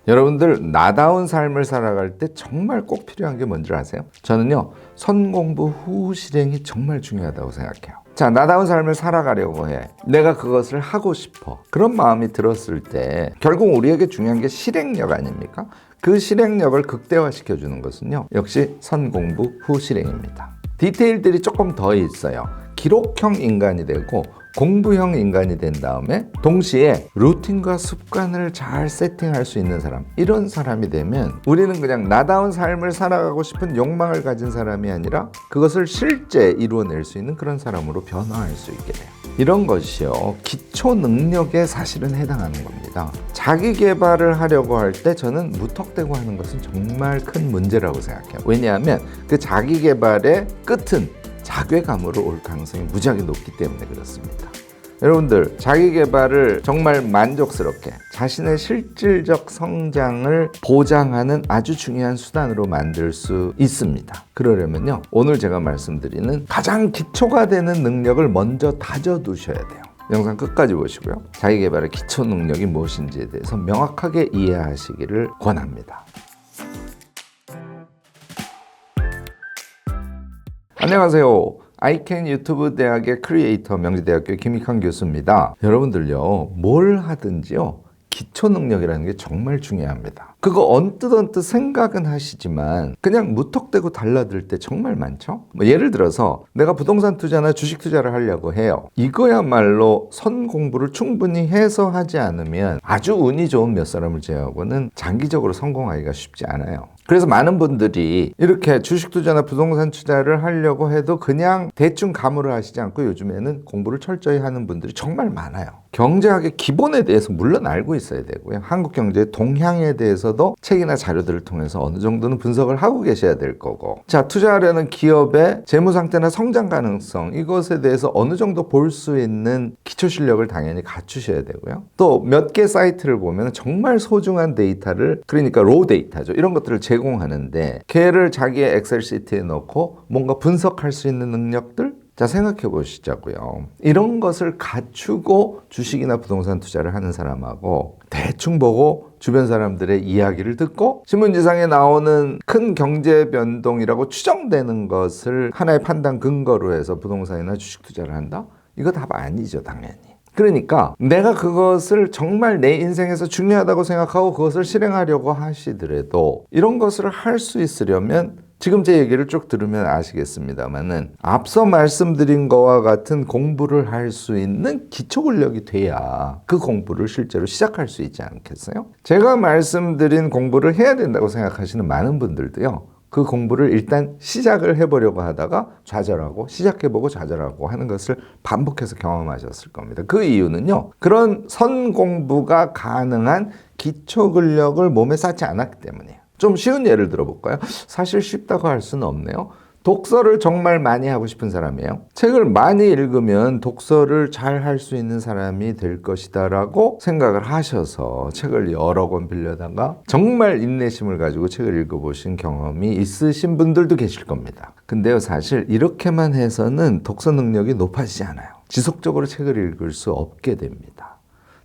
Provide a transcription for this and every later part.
여러분들 나다운 삶을 살아갈 때 정말 꼭 필요한 게 뭔지 아세요? 저는요, 선공부 후 실행이 정말 중요하다고 생각해요. 자, 나다운 삶을 살아가려고 해. 내가 그것을 하고 싶어. 그런 마음이 들었을 때 결국 우리에게 중요한 게 실행력 아닙니까? 그 실행력을 극대화시켜 주는 것은요, 역시 선공부 후 실행입니다. 디테일들이 조금 더 있어요. 기록형 인간이 되고 공부형 인간이 된 다음에 동시에 루틴과 습관을 잘 세팅할 수 있는 사람, 이런 사람이 되면 우리는 그냥 나다운 삶을 살아가고 싶은 욕망을 가진 사람이 아니라 그것을 실제 이루어낼 수 있는 그런 사람으로 변화할 수 있게 돼요. 이런 것이요, 기초 능력에 사실은 해당하는 겁니다. 자기 개발을 하려고 할 때 저는 무턱대고 하는 것은 정말 큰 문제라고 생각해요. 왜냐하면 그 자기 개발의 끝은 자괴감으로 올 가능성이 무지하게 높기 때문에 그렇습니다. 여러분들, 자기 개발을 정말 만족스럽게 자신의 실질적 성장을 보장하는 아주 중요한 수단으로 만들 수 있습니다. 그러려면요, 오늘 제가 말씀드리는 가장 기초가 되는 능력을 먼저 다져두셔야 돼요. 영상 끝까지 보시고요, 자기 개발의 기초 능력이 무엇인지에 대해서 명확하게 이해하시기를 권합니다. 안녕하세요. 아이캔 유튜브 대학의 크리에이터, 명지대학교 김익환 교수입니다. 여러분들요, 뭘 하든지요, 기초 능력이라는 게 정말 중요합니다. 그거 언뜻 생각은 하시지만 그냥 무턱대고 달라들 때 정말 많죠? 예를 들어서 내가 부동산 투자나 주식 투자를 하려고 해요. 이거야말로 선 공부를 충분히 해서 하지 않으면 아주 운이 좋은 몇 사람을 제외하고는 장기적으로 성공하기가 쉽지 않아요. 그래서 많은 분들이 이렇게 주식 투자나 부동산 투자를 하려고 해도 그냥 대충 가물을 하시지 않고 요즘에는 공부를 철저히 하는 분들이 정말 많아요. 경제학의 기본에 대해서 물론 알고 있어야 되고요, 한국 경제의 동향에 대해서도 책이나 자료들을 통해서 어느 정도는 분석을 하고 계셔야 될 거고, 자, 투자하려는 기업의 재무 상태나 성장 가능성, 이것에 대해서 어느 정도 볼 수 있는 기초 실력을 당연히 갖추셔야 되고요, 또 몇 개 사이트를 보면 정말 소중한 데이터를, 그러니까 로우 데이터죠, 이런 것들을 제공하는데 걔를 자기의 엑셀 시트에 넣고 뭔가 분석할 수 있는 능력들, 자, 생각해 보시자고요. 이런 것을 갖추고 주식이나 부동산 투자를 하는 사람하고 대충 보고 주변 사람들의 이야기를 듣고 신문지상에 나오는 큰 경제 변동이라고 추정되는 것을 하나의 판단 근거로 해서 부동산이나 주식 투자를 한다? 이거 답 아니죠, 당연히. 그러니까 내가 그것을 정말 내 인생에서 중요하다고 생각하고 그것을 실행하려고 하시더라도 이런 것을 할 수 있으려면 지금 제 얘기를 쭉 들으면 아시겠습니다만은 앞서 말씀드린 거와 같은 공부를 할 수 있는 기초 근력이 돼야 그 공부를 실제로 시작할 수 있지 않겠어요? 제가 말씀드린 공부를 해야 된다고 생각하시는 많은 분들도요, 그 공부를 일단 시작을 해보려고 하다가 좌절하고 시작해보고 좌절하고 하는 것을 반복해서 경험하셨을 겁니다. 그 이유는요, 그런 선 공부가 가능한 기초 근력을 몸에 쌓지 않았기 때문이에요. 좀 쉬운 예를 들어볼까요? 사실 쉽다고 할 수는 없네요. 독서를 정말 많이 하고 싶은 사람이에요. 책을 많이 읽으면 독서를 잘 할 수 있는 사람이 될 것이다 라고 생각을 하셔서 책을 여러 권 빌려다가 정말 인내심을 가지고 책을 읽어보신 경험이 있으신 분들도 계실 겁니다. 근데요, 사실 이렇게만 해서는 독서 능력이 높아지지 않아요. 지속적으로 책을 읽을 수 없게 됩니다.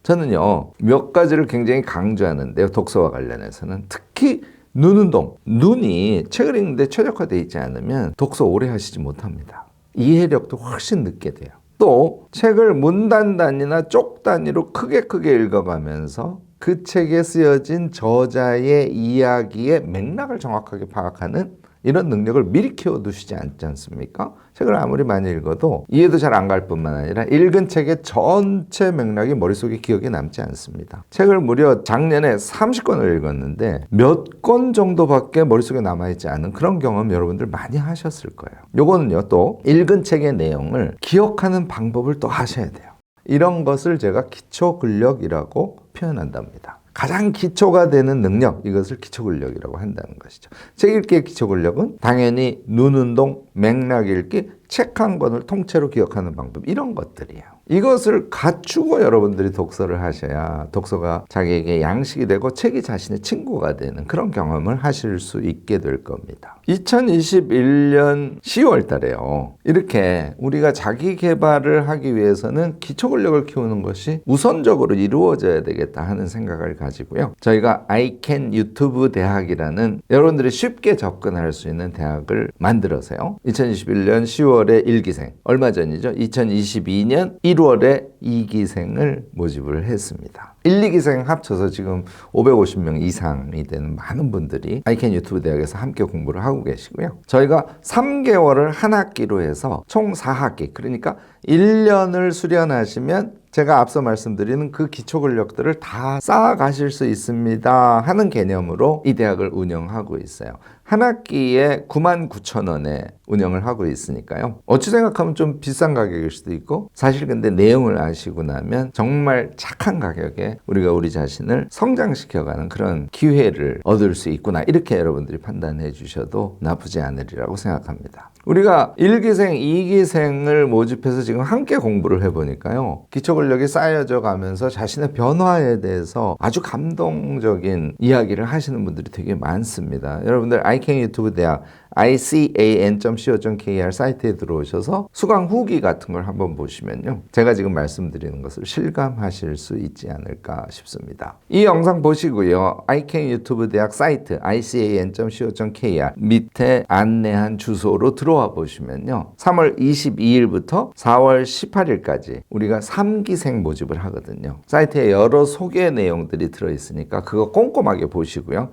저는요, 몇 가지를 굉장히 강조하는데요, 독서와 관련해서는. 특히 눈 운동, 눈이 책을 읽는데 최적화되어 있지 않으면 독서 오래 하시지 못합니다. 이해력도 훨씬 늦게 돼요. 또 책을 문단 단위나 쪽 단위로 크게 읽어가면서 그 책에 쓰여진 저자의 이야기의 맥락을 정확하게 파악하는 이런 능력을 미리 키워두시지 않지 않습니까? 책을 아무리 많이 읽어도 이해도 잘 안 갈 뿐만 아니라 읽은 책의 전체 맥락이 머릿속에 기억에 남지 않습니다. 책을 무려 작년에 30권을 읽었는데 몇 권 정도밖에 머릿속에 남아있지 않은 그런 경험 여러분들 많이 하셨을 거예요. 요거는요, 또 읽은 책의 내용을 기억하는 방법을 또 하셔야 돼요. 이런 것을 제가 기초 근력이라고 표현한답니다. 가장 기초가 되는 능력, 이것을 기초 근력이라고 한다는 것이죠. 책 읽기의 기초 근력은 당연히 눈 운동, 맥락 읽기, 책 한 권을 통째로 기억하는 방법, 이런 것들이에요. 이것을 갖추고 여러분들이 독서를 하셔야 독서가 자기에게 양식이 되고 책이 자신의 친구가 되는 그런 경험을 하실 수 있게 될 겁니다. 2021년 10월 달에요. 이렇게 우리가 자기 개발을 하기 위해서는 기초 근력을 키우는 것이 우선적으로 이루어져야 되겠다 하는 생각을 가지고요. 저희가 아이캔 유튜브 대학이라는 여러분들이 쉽게 접근할 수 있는 대학을 만들어서요. 2021년 10월에 1기생, 얼마 전이죠. 2022년 1월에 2기생을 모집을 했습니다. 1, 2기생 합쳐서 지금 550명 이상이 되는 많은 분들이 아이캔 유튜브 대학에서 함께 공부를 하고 계시고요. 저희가 3개월을 한 학기로 해서 총 4학기, 그러니까 1년을 수련하시면 제가 앞서 말씀드리는 그 기초 근력들을 다 쌓아가실 수 있습니다 하는 개념으로 이 대학을 운영하고 있어요. 한 학기에 99,000원에 운영을 하고 있으니까요. 어찌 생각하면 좀 비싼 가격일 수도 있고, 사실 근데 내용을 아시고 나면 정말 착한 가격에 우리가 우리 자신을 성장시켜가는 그런 기회를 얻을 수 있구나, 이렇게 여러분들이 판단해 주셔도 나쁘지 않으리라고 생각합니다. 우리가 1기생, 2기생을 모집해서 지금 함께 공부를 해보니까요. 기초 근력이 쌓여져 가면서 자신의 변화에 대해서 아주 감동적인 이야기를 하시는 분들이 되게 많습니다. 여러분들 아이캔 유튜브 대학 ican.co.kr 사이트에 들어오셔서 수강 후기 같은 걸 한번 보시면요. 제가 지금 말씀드리는 것을 실감하실 수 있지 않을까 싶습니다. 이 영상 보시고요. 아이캔 유튜브 대학 사이트 ican.co.kr 밑에 안내한 주소로 들어와 보시면요. 3월 22일부터 4월 18일까지 우리가 3기생 모집을 하거든요. 사이트에 여러 소개 내용들이 들어있으니까 그거 꼼꼼하게 보시고요.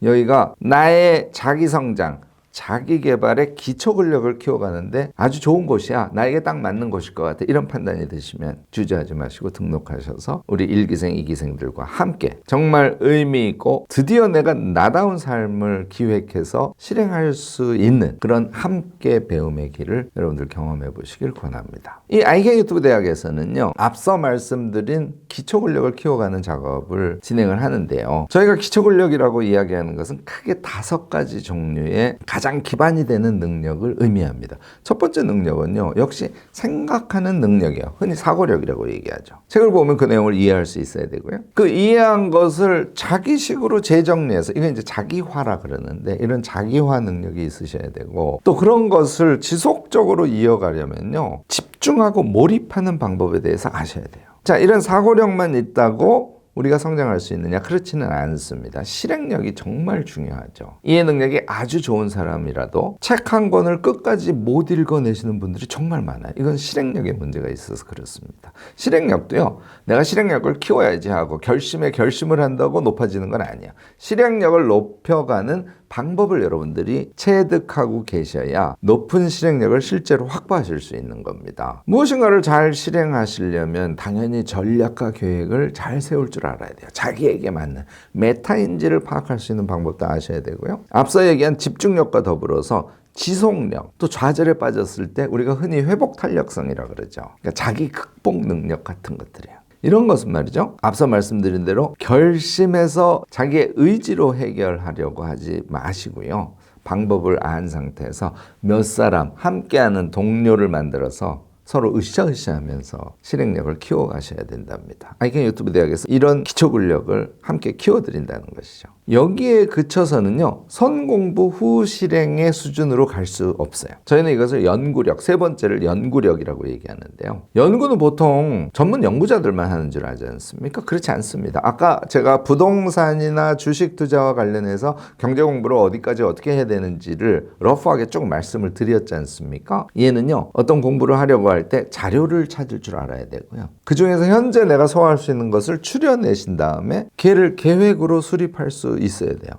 여기가 나의 자기성장, 자기개발의 기초 근력을 키워가는데 아주 좋은 곳이야, 나에게 딱 맞는 곳일 것 같아, 이런 판단이 드시면 주저하지 마시고 등록하셔서 우리 1기생, 2기생들과 함께 정말 의미 있고 드디어 내가 나다운 삶을 기획해서 실행할 수 있는 그런 함께 배움의 길을 여러분들 경험해 보시길 권합니다. 이 아이캔 유튜브 대학에서는요, 앞서 말씀드린 기초 근력을 키워가는 작업을 진행을 하는데요. 저희가 기초 근력이라고 이야기하는 것은 크게 5가지 종류의 가장 기반이 되는 능력을 의미합니다. 첫 번째 능력은요, 역시 생각하는 능력이에요. 흔히 사고력이라고 얘기하죠. 책을 보면 그 내용을 이해할 수 있어야 되고요. 그 이해한 것을 자기식으로 재정리해서, 이건 이제 자기화라 그러는데, 이런 자기화 능력이 있으셔야 되고, 또 그런 것을 지속적으로 이어가려면요, 집중하고 몰입하는 방법에 대해서 아셔야 돼요. 자, 이런 사고력만 있다고 우리가 성장할 수 있느냐? 그렇지는 않습니다. 실행력이 정말 중요하죠. 이해 능력이 아주 좋은 사람이라도 책 한 권을 끝까지 못 읽어내시는 분들이 정말 많아요. 이건 실행력에 문제가 있어서 그렇습니다. 실행력도요, 내가 실행력을 키워야지 하고 결심에 결심을 한다고 높아지는 건 아니에요. 실행력을 높여가는 방법을 여러분들이 체득하고 계셔야 높은 실행력을 실제로 확보하실 수 있는 겁니다. 무엇인가를 잘 실행하시려면 당연히 전략과 계획을 잘 세울 줄 알아야 돼요. 자기에게 맞는 메타인지를 파악할 수 있는 방법도 아셔야 되고요. 앞서 얘기한 집중력과 더불어서 지속력, 또 좌절에 빠졌을 때 우리가 흔히 회복 탄력성이라고 그러죠. 그러니까 자기 극복 능력 같은 것들이에요. 이런 것은 말이죠, 앞서 말씀드린 대로 결심해서 자기의 의지로 해결하려고 하지 마시고요. 방법을 안 상태에서 몇 사람 함께하는 동료를 만들어서 서로 으쌰으쌰하면서 실행력을 키워가셔야 된답니다. 아이캔 유튜브 대학에서 이런 기초 근력을 함께 키워드린다는 것이죠. 여기에 그쳐서는요, 선공부 후 실행의 수준으로 갈 수 없어요. 저희는 이것을 연구력, 세 번째를 연구력이라고 얘기하는데요. 연구는 보통 전문 연구자들만 하는 줄 알지 않습니까? 그렇지 않습니다. 아까 제가 부동산이나 주식 투자와 관련해서 경제 공부를 어디까지 어떻게 해야 되는지를 러프하게 쭉 말씀을 드렸지 않습니까? 얘는요, 어떤 공부를 하려고 할 때 자료를 찾을 줄 알아야 되고요. 그 중에서 현재 내가 소화할 수 있는 것을 추려내신 다음에 걔를 계획으로 수립할 수 있어야 돼요.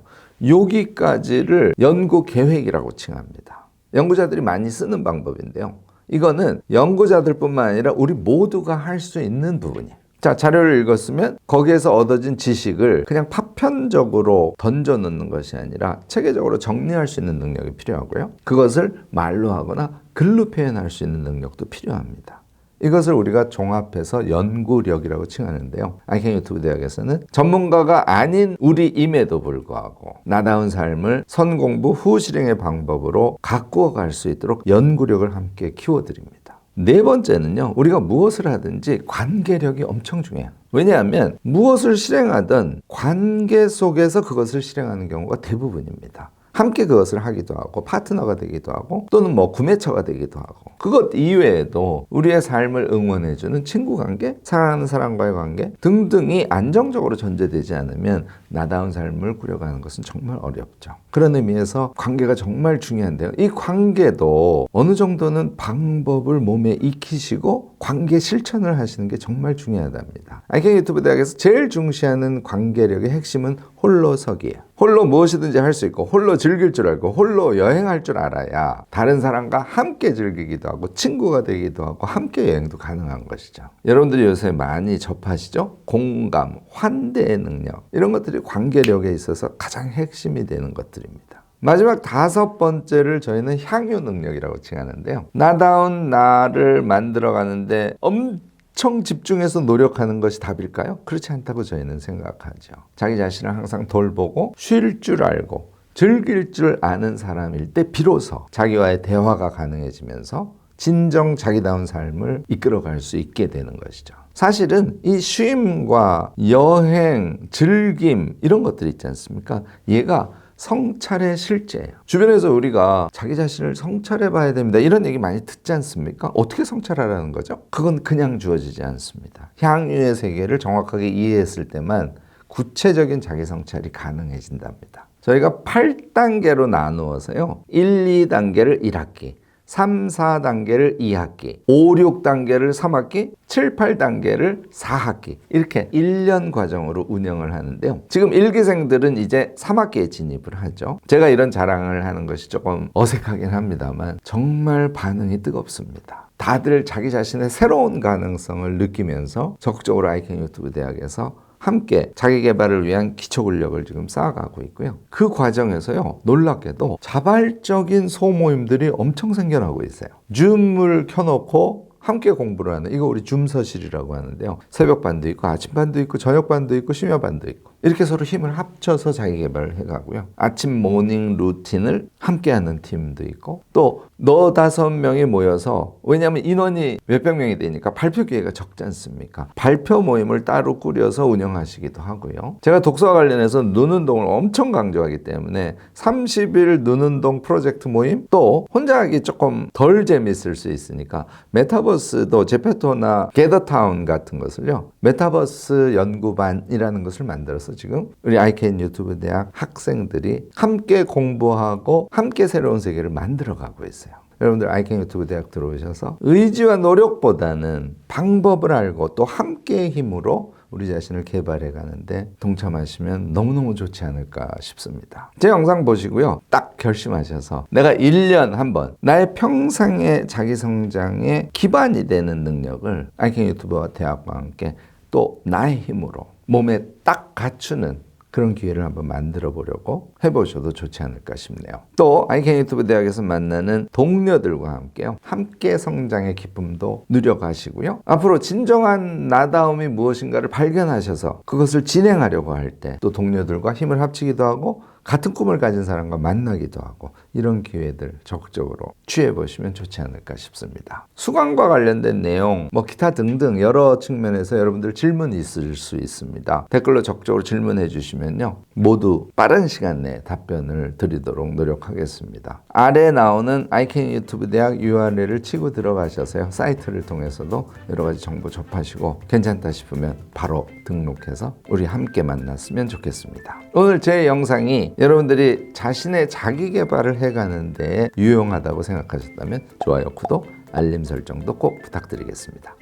여기까지를 연구 계획이라고 칭합니다. 연구자들이 많이 쓰는 방법인데요. 이거는 연구자들뿐만 아니라 우리 모두가 할 수 있는 부분이에요. 자, 자료를 읽었으면 거기에서 얻어진 지식을 그냥 파편적으로 던져놓는 것이 아니라 체계적으로 정리할 수 있는 능력이 필요하고요. 그것을 말로 하거나 글로 표현할 수 있는 능력도 필요합니다. 이것을 우리가 종합해서 연구력이라고 칭하는데요. 아이캔 유튜브 대학에서는 전문가가 아닌 우리임에도 불구하고 나다운 삶을 선공부 후 실행의 방법으로 가꾸어 갈 수 있도록 연구력을 함께 키워드립니다. 네 번째는요, 우리가 무엇을 하든지 관계력이 엄청 중요해요. 왜냐하면 무엇을 실행하든 관계 속에서 그것을 실행하는 경우가 대부분입니다. 함께 그것을 하기도 하고 파트너가 되기도 하고 또는 뭐 구매처가 되기도 하고 그것 이외에도 우리의 삶을 응원해주는 친구 관계, 사랑하는 사람과의 관계 등등이 안정적으로 전제되지 않으면 나다운 삶을 꾸려가는 것은 정말 어렵죠. 그런 의미에서 관계가 정말 중요한데요. 이 관계도 어느 정도는 방법을 몸에 익히시고 관계 실천을 하시는 게 정말 중요하답니다. 아이캔 유튜브 대학에서 제일 중시하는 관계력의 핵심은 홀로서기예요. 홀로 무엇이든지 할 수 있고 홀로 즐길 줄 알고 홀로 여행할 줄 알아야 다른 사람과 함께 즐기기도 하고 친구가 되기도 하고 함께 여행도 가능한 것이죠. 여러분들이 요새 많이 접하시죠? 공감, 환대의 능력 이런 것들이 관계력에 있어서 가장 핵심이 되는 것들입니다. 마지막 다섯 번째를 저희는 향유 능력이라고 칭하는데요. 나다운 나를 만들어가는데 엄청 집중해서 노력하는 것이 답일까요? 그렇지 않다고 저희는 생각하죠. 자기 자신을 항상 돌보고 쉴 줄 알고 즐길 줄 아는 사람일 때 비로소 자기와의 대화가 가능해지면서 진정 자기다운 삶을 이끌어갈 수 있게 되는 것이죠. 사실은 이 쉼과 여행, 즐김 이런 것들 있지 않습니까? 얘가 성찰의 실제예요. 주변에서 우리가 자기 자신을 성찰해 봐야 됩니다. 이런 얘기 많이 듣지 않습니까? 어떻게 성찰하라는 거죠? 그건 그냥 주어지지 않습니다. 향유의 세계를 정확하게 이해했을 때만 구체적인 자기 성찰이 가능해진답니다. 저희가 8단계로 나누어서요. 1, 2단계를 1학기, 3, 4단계를 2학기, 5, 6단계를 3학기, 7, 8단계를 4학기 이렇게 1년 과정으로 운영을 하는데요. 지금 1기생들은 이제 3학기에 진입을 하죠. 제가 이런 자랑을 하는 것이 조금 어색하긴 합니다만 정말 반응이 뜨겁습니다. 다들 자기 자신의 새로운 가능성을 느끼면서 적극적으로 아이캔 유튜브 대학에서 함께 자기 개발을 위한 기초 근력을 지금 쌓아가고 있고요. 그 과정에서요, 놀랍게도 자발적인 소모임들이 엄청 생겨나고 있어요. 줌을 켜놓고 함께 공부를 하는, 이거 우리 줌서실이라고 하는데요. 새벽반도 있고 아침반도 있고 저녁반도 있고 심야반도 있고 이렇게 서로 힘을 합쳐서 자기 개발을 해가고요. 아침 모닝 루틴을 함께하는 팀도 있고 또 너 5명이 모여서, 왜냐하면 인원이 몇백 명이 되니까 발표 기회가 적지 않습니까? 발표 모임을 따로 꾸려서 운영하시기도 하고요. 제가 독서와 관련해서 눈운동을 엄청 강조하기 때문에 30일 눈운동 프로젝트 모임, 또 혼자 하기 조금 덜 재밌을 수 있으니까 메타버스도 제페토나 게더타운 같은 것을요, 메타버스 연구반이라는 것을 만들어서 지금 우리 아이캔 유튜브 대학 학생들이 함께 공부하고 함께 새로운 세계를 만들어가고 있어요. 여러분들 아이캔 유튜브 대학 들어오셔서 의지와 노력보다는 방법을 알고 또 함께의 힘으로 우리 자신을 개발해 가는데 동참하시면 너무너무 좋지 않을까 싶습니다. 제 영상 보시고요, 딱 결심하셔서 내가 1년 한번 나의 평생의 자기 성장의 기반이 되는 능력을 아이캔 유튜브와 대학과 함께 또 나의 힘으로 몸에 딱 갖추는 그런 기회를 한번 만들어 보려고 해보셔도 좋지 않을까 싶네요. 또 아이캔 유튜브 대학에서 만나는 동료들과 함께요, 함께 성장의 기쁨도 누려가시고요. 앞으로 진정한 나다움이 무엇인가를 발견하셔서 그것을 진행하려고 할 때 또 동료들과 힘을 합치기도 하고 같은 꿈을 가진 사람과 만나기도 하고 이런 기회들 적극적으로 취해보시면 좋지 않을까 싶습니다. 수강과 관련된 내용, 기타 등등 여러 측면에서 여러분들 질문이 있을 수 있습니다. 댓글로 적극적으로 질문해 주시면요, 모두 빠른 시간 내에 답변을 드리도록 노력하겠습니다. 아래에 나오는 아이캔 유튜브 대학 URL을 치고 들어가셔서요, 사이트를 통해서도 여러 가지 정보 접하시고 괜찮다 싶으면 바로 등록해서 우리 함께 만났으면 좋겠습니다. 오늘 제 영상이 여러분들이 자신의 자기 개발을 해가는 데 유용하다고 생각하셨다면 좋아요, 구독, 알림 설정도 꼭 부탁드리겠습니다.